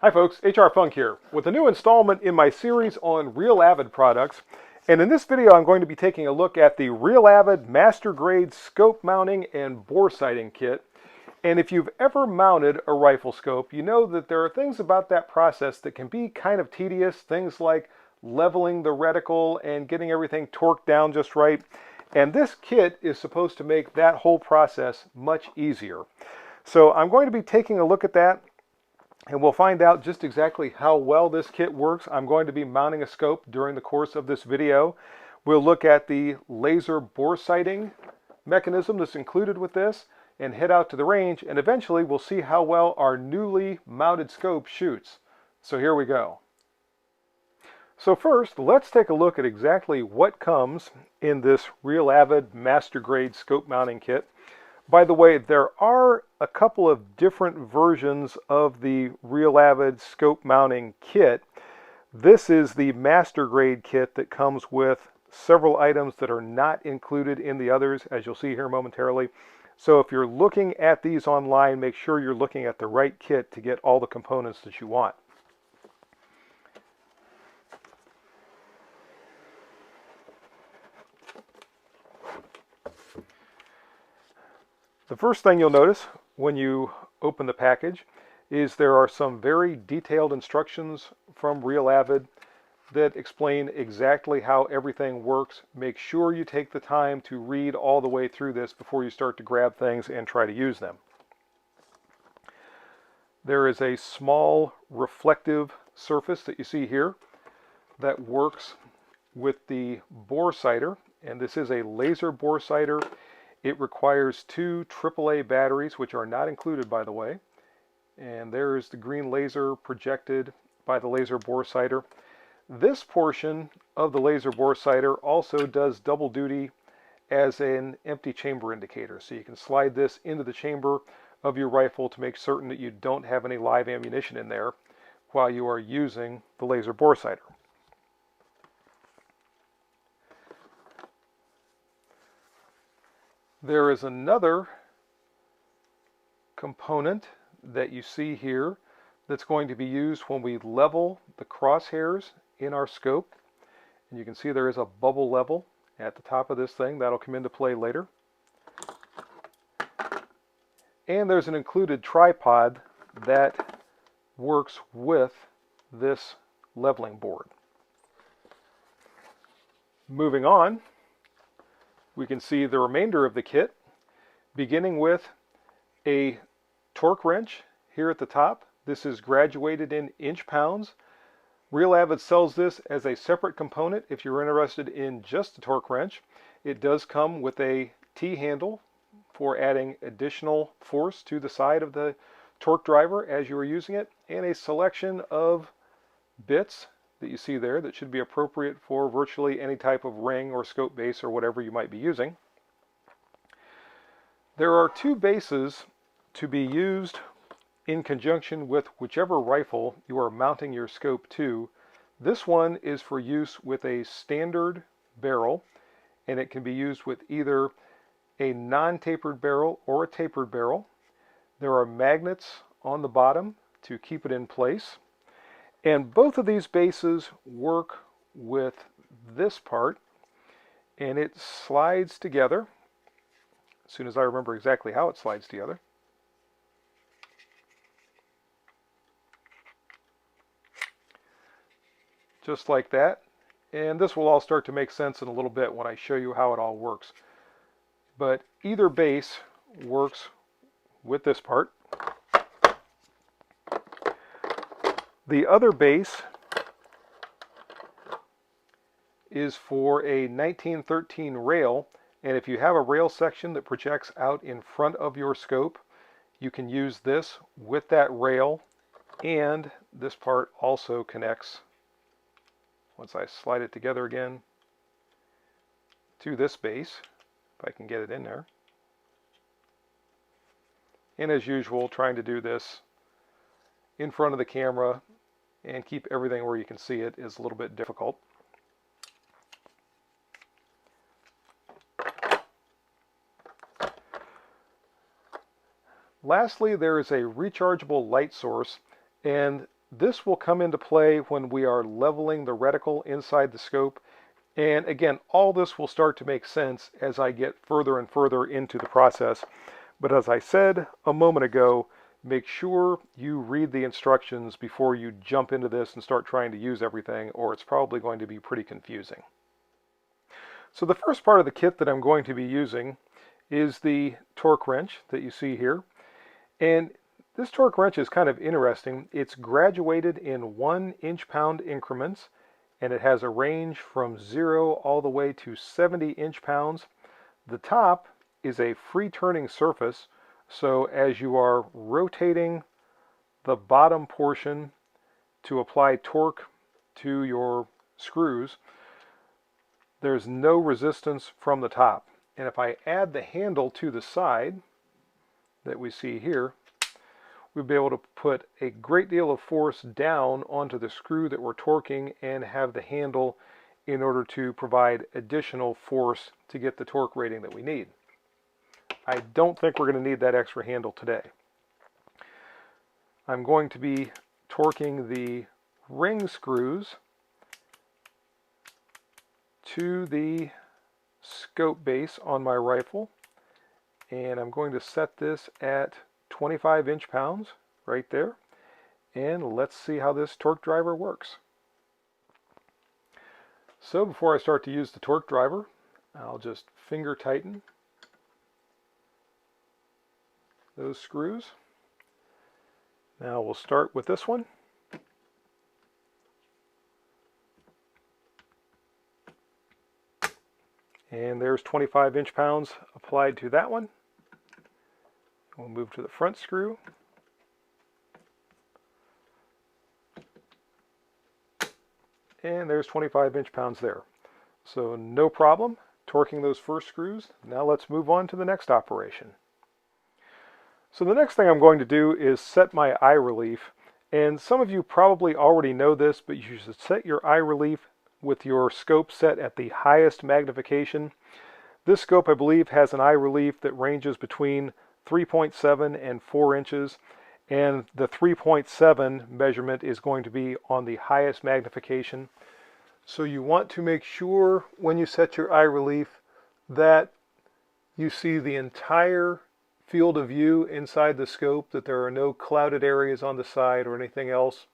Hi folks, HR Funk here with a new installment in my series on Real Avid products. And in this video I'm going to be taking a look at the Real Avid Master Grade Scope Mounting and Bore Sighting Kit. And if you've ever mounted a rifle scope, you know that there are things about that process that can be kind of tedious, things like leveling the reticle and getting everything torqued down just right. And this kit is supposed to make that whole process much easier. So I'm going to be taking a look at that, and we'll find out just exactly how well this kit works. I'm going to be mounting a scope during the course of this video. We'll look at the laser bore sighting mechanism that's included with this and head out to the range, and eventually we'll see how well our newly mounted scope shoots. So here we go. So first, let's take a look at exactly what comes in this Real Avid Master Grade Scope Mounting Kit. By the way, there are a couple of different versions of the Real Avid Scope Mounting Kit. This is the Master Grade kit that comes with several items that are not included in the others, as you'll see here momentarily. So if you're looking at these online, make sure you're looking at the right kit to get all the components that you want. The first thing you'll notice when you open the package is there are some very detailed instructions from Real Avid that explain exactly how everything works. Make sure you take the time to read all the way through this before you start to grab things and try to use them. There is a small reflective surface that you see here that works with the bore sighter, and this is a laser bore sighter. It requires two AAA batteries, which are not included, by the way. And there is the green laser projected by the laser bore sighter. This portion of the laser bore sighter also does double duty as an empty chamber indicator. So you can slide this into the chamber of your rifle to make certain that you don't have any live ammunition in there while you are using the laser bore sighter. There is another component that you see here that's going to be used when we level the crosshairs in our scope. And you can see there is a bubble level at the top of this thing. That'll come into play later. And there's an included tripod that works with this leveling board. Moving on, we can see the remainder of the kit, beginning with a torque wrench here at the top. This is graduated in inch pounds. Real Avid sells this as a separate component if you're interested in just the torque wrench. It does come with a T-handle for adding additional force to the side of the torque driver as you are using it, and a selection of bits that you see there that should be appropriate for virtually any type of ring or scope base or whatever you might be using. There are two bases to be used in conjunction with whichever rifle you are mounting your scope to. This one is for use with a standard barrel, and it can be used with either a non-tapered barrel or a tapered barrel. There are magnets on the bottom to keep it in place. And both of these bases work with this part, and it slides together as soon as I remember exactly how it slides together. Just like that. And this will all start to make sense in a little bit when I show you how it all works. But either base works with this part. The other base is for a 1913 rail, and if you have a rail section that projects out in front of your scope, you can use this with that rail, and this part also connects, once I slide it together again, to this base, if I can get it in there. And as usual, trying to do this in front of the camera and keep everything where you can see it is a little bit difficult. Lastly, there is a rechargeable light source, and This will come into play when we are leveling the reticle inside the scope. And again, all this will start to make sense as I get further and further into the process. But as I said a moment ago, make sure you read the instructions before you jump into this and start trying to use everything, or it's probably going to be pretty confusing. So the first part of the kit that I'm going to be using is the torque wrench that you see here. And this torque wrench is kind of interesting. It's graduated in 1 inch-pound increments, and it has a range from 0 all the way to 70 inch-pounds. The top is a free turning surface, so as you are rotating the bottom portion to apply torque to your screws, there's no resistance from the top. And if I add the handle to the side that we see here, we'll be able to put a great deal of force down onto the screw that we're torquing and have the handle in order to provide additional force to get the torque rating that we need. I don't think we're going to need that extra handle today. I'm going to be torquing the ring screws to the scope base on my rifle, and I'm going to set this at 25 inch-pounds right there, and let's see how this torque driver works. So before I start to use the torque driver, I'll just finger tighten those screws. Now we'll start with this one. And there's 25 inch-pounds applied to that one. We'll move to the front screw. And there's 25 inch-pounds there. So no problem torquing those first screws. Now let's move on to the next operation. So the next thing I'm going to do is set my eye relief. And some of you probably already know this, but you should set your eye relief with your scope set at the highest magnification. This scope, I believe, has an eye relief that ranges between 3.7 and 4 inches, and the 3.7 measurement is going to be on the highest magnification. So you want to make sure when you set your eye relief that you see the entire field of view inside the scope, that there are no clouded areas on the side or anything else.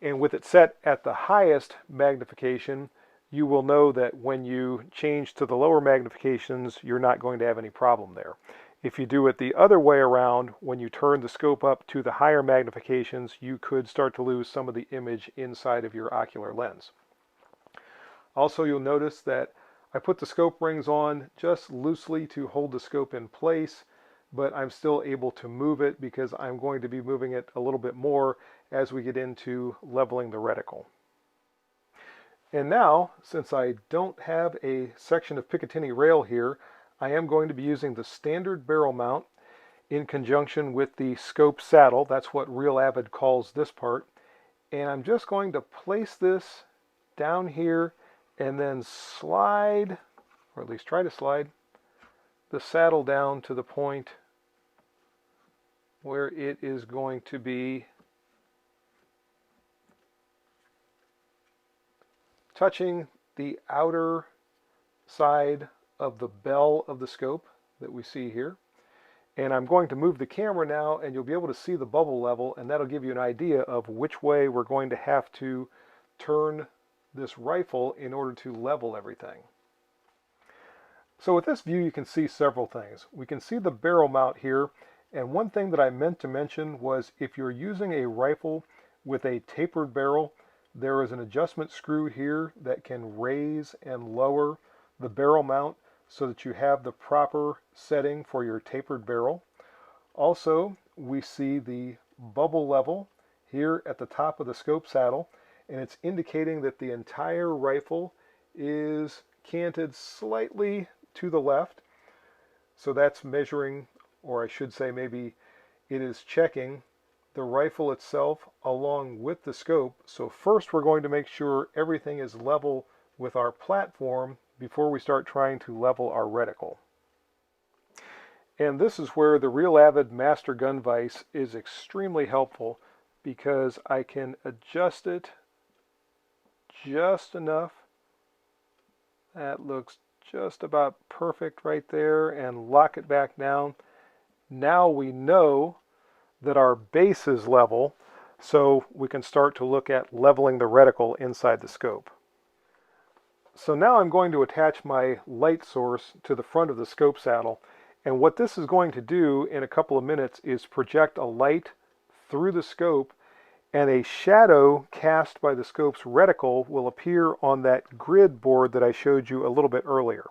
And with it set at the highest magnification, you will know that when you change to the lower magnifications, you're not going to have any problem there. If you do it the other way around, when you turn the scope up to the higher magnifications, you could start to lose some of the image inside of your ocular lens. Also, you'll notice that I put the scope rings on just loosely to hold the scope in place, but I'm still able to move it because I'm going to be moving it a little bit more as we get into leveling the reticle. And now, since I don't have a section of Picatinny rail here, I am going to be using the standard barrel mount in conjunction with the scope saddle. That's what Real Avid calls this part. And I'm just going to place this down here and then slide, or at least try to slide, the saddle down to the point where it is going to be touching the outer side of the bell of the scope that we see here. And I'm going to move the camera now, and you'll be able to see the bubble level, and that'll give you an idea of which way we're going to have to turn this rifle in order to level everything. So with this view, you can see several things. We can see the barrel mount here, and one thing that I meant to mention was if you're using a rifle with a tapered barrel, there is an adjustment screw here that can raise and lower the barrel mount so that you have the proper setting for your tapered barrel. Also, we see the bubble level here at the top of the scope saddle, and it's indicating that the entire rifle is canted slightly to the left. So that's measuring, or I should say maybe it is checking the rifle itself along with the scope. So first we're going to make sure everything is level with our platform before we start trying to level our reticle. And this is where the Real Avid Master Gun Vise is extremely helpful, because I can adjust it just enough. That looks just about perfect right there, and lock it back down. Now we know that our base is level, so we can start to look at leveling the reticle inside the scope. So now I'm going to attach my light source to the front of the scope saddle, and what this is going to do in a couple of minutes is project a light through the scope, and a shadow cast by the scope's reticle will appear on that grid board that I showed you a little bit earlier.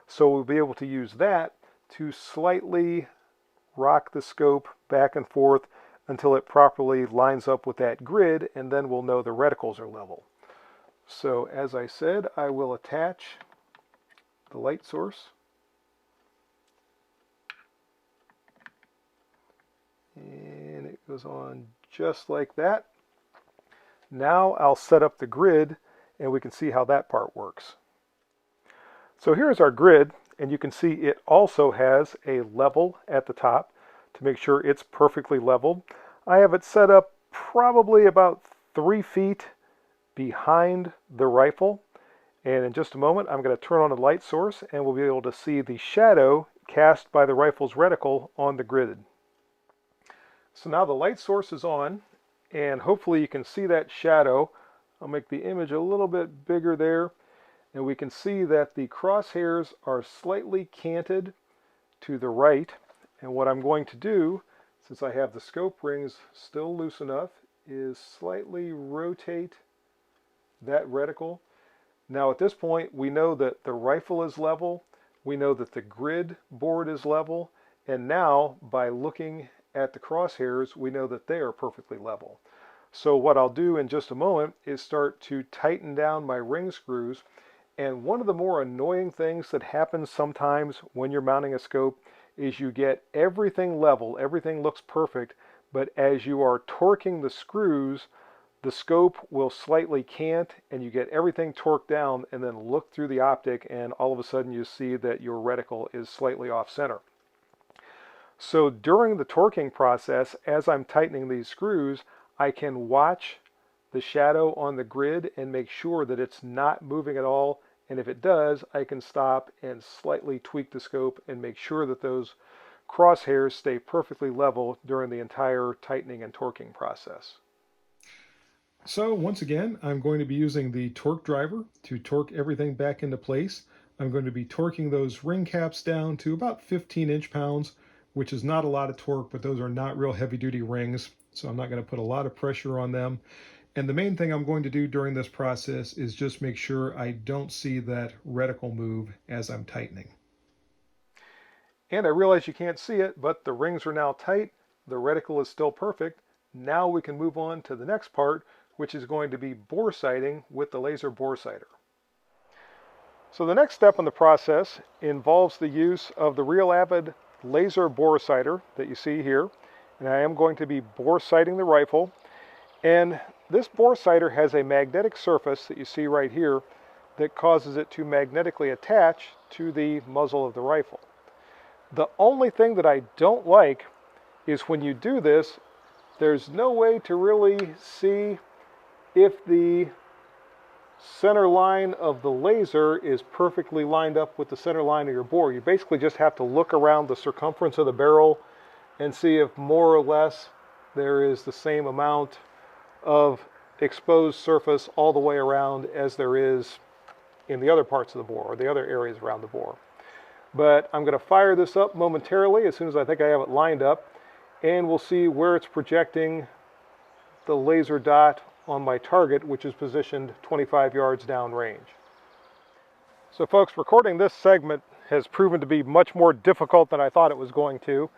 So we'll be able to use that to slightly rock the scope back and forth until it properly lines up with that grid, and then we'll know the reticles are level. So as I said, I will attach the light source. And it goes on just like that. Now I'll set up the grid and we can see how that part works. So here's our grid, and you can see it also has a level at the top to make sure it's perfectly leveled. I have it set up probably about 3 feet behind the rifle, and in just a moment I'm going to turn on the light source and we'll be able to see the shadow cast by the rifle's reticle on the grid. So now the light source is on, and hopefully you can see that shadow. I'll make the image a little bit bigger there, and we can see that the crosshairs are slightly canted to the right. And what I'm going to do, since I have the scope rings still loose enough, is slightly rotate that reticle. Now at this point we know that the rifle is level, we know that the grid board is level, and now by looking at the crosshairs we know that they are perfectly level. So what I'll do in just a moment is start to tighten down my ring screws. And one of the more annoying things that happens sometimes when you're mounting a scope is you get everything level, everything looks perfect, but as you are torquing the screws, the scope will slightly cant and you get everything torqued down, and then look through the optic and all of a sudden you see that your reticle is slightly off center. So during the torquing process, as I'm tightening these screws, I can watch the shadow on the grid and make sure that it's not moving at all. And if it does, I can stop and slightly tweak the scope and make sure that those crosshairs stay perfectly level during the entire tightening and torquing process. So once again, I'm going to be using the torque driver to torque everything back into place. I'm going to be torquing those ring caps down to about 15 inch-pounds, which is not a lot of torque, but those are not real heavy-duty rings, so I'm not going to put a lot of pressure on them. And the main thing I'm going to do during this process is just make sure I don't see that reticle move as I'm tightening. And I realize you can't see it, but the rings are now tight, the reticle is still perfect. Now we can move on to the next part, which is going to be bore sighting with the laser bore sighter. So the next step in the process involves the use of the Real Avid laser bore sighter that you see here. And I am going to be bore sighting the rifle. And this bore sighter has a magnetic surface that you see right here that causes it to magnetically attach to the muzzle of the rifle. The only thing that I don't like is when you do this, there's no way to really see if the center line of the laser is perfectly lined up with the center line of your bore. You basically just have to look around the circumference of the barrel and see if more or less there is the same amount of exposed surface all the way around as there is in the other parts of the bore, or the other areas around the bore. But I'm going to fire this up momentarily as soon as I think I have it lined up, and we'll see where it's projecting the laser dot on my target, which is positioned 25 yards downrange. So folks, recording this segment has proven to be much more difficult than I thought it was going to,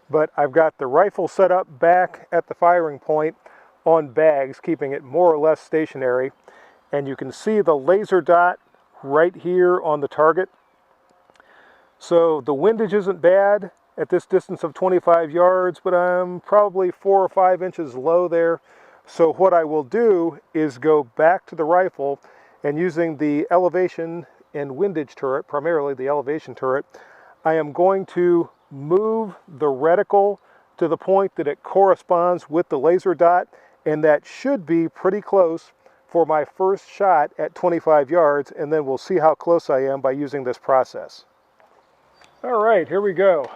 but I've got the rifle set up back at the firing point on bags, keeping it more or less stationary, and you can see the laser dot right here on the target. So the windage isn't bad at this distance of 25 yards, but I'm probably 4 or 5 inches low there. So what I will do is go back to the rifle, and using the elevation and windage turret, primarily the elevation turret, I am going to move the reticle to the point that it corresponds with the laser dot, and that should be pretty close for my first shot at 25 yards, and then we'll see how close I am by using this process. All right, here we go.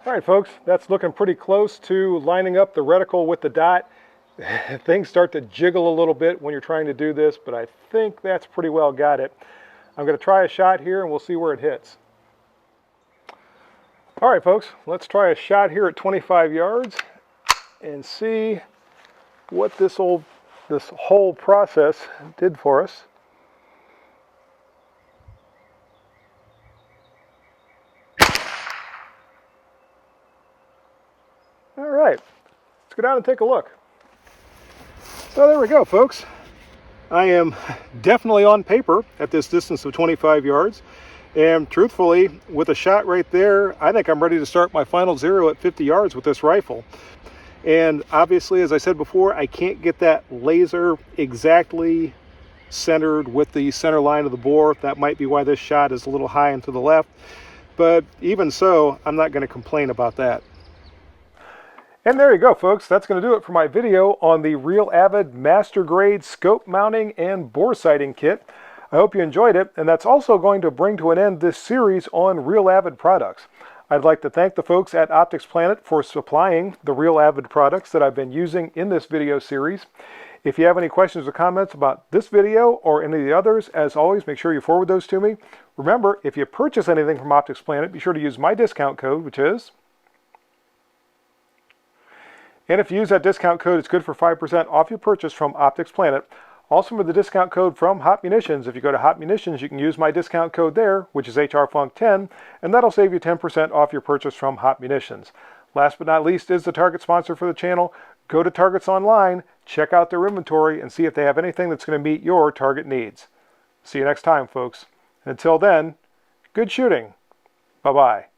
All right, folks, that's looking pretty close to lining up the reticle with the dot. Things start to jiggle a little bit when you're trying to do this, but I think that's pretty well got it. I'm going to try a shot here and we'll see where it hits. All right, folks, let's try a shot here at 25 yards and see what this whole process did for us. All right, let's go down and take a look. So there we go, folks. I am definitely on paper at this distance of 25 yards. And truthfully, with a shot right there, I think I'm ready to start my final zero at 50 yards with this rifle. And obviously, as I said before, I can't get that laser exactly centered with the center line of the bore. That might be why this shot is a little high and to the left. But even so, I'm not going to complain about that. And there you go, folks. That's going to do it for my video on the Real Avid Master Grade Scope Mounting and Bore Sighting Kit. I hope you enjoyed it, and that's also going to bring to an end this series on Real Avid products. I'd like to thank the folks at Optics Planet for supplying the Real Avid products that I've been using in this video series. If you have any questions or comments about this video or any of the others, as always, make sure you forward those to me. Remember, if you purchase anything from Optics Planet, be sure to use my discount code, which is... And if you use that discount code, it's good for 5% off your purchase from Optics Planet. Also, with the discount code from Hot Munitions, if you go to Hot Munitions, you can use my discount code there, which is HRFUNK10, and that'll save you 10% off your purchase from Hot Munitions. Last but not least is the Target sponsor for the channel. Go to Target's online, check out their inventory, and see if they have anything that's going to meet your Target needs. See you next time, folks. Until then, good shooting. Bye-bye.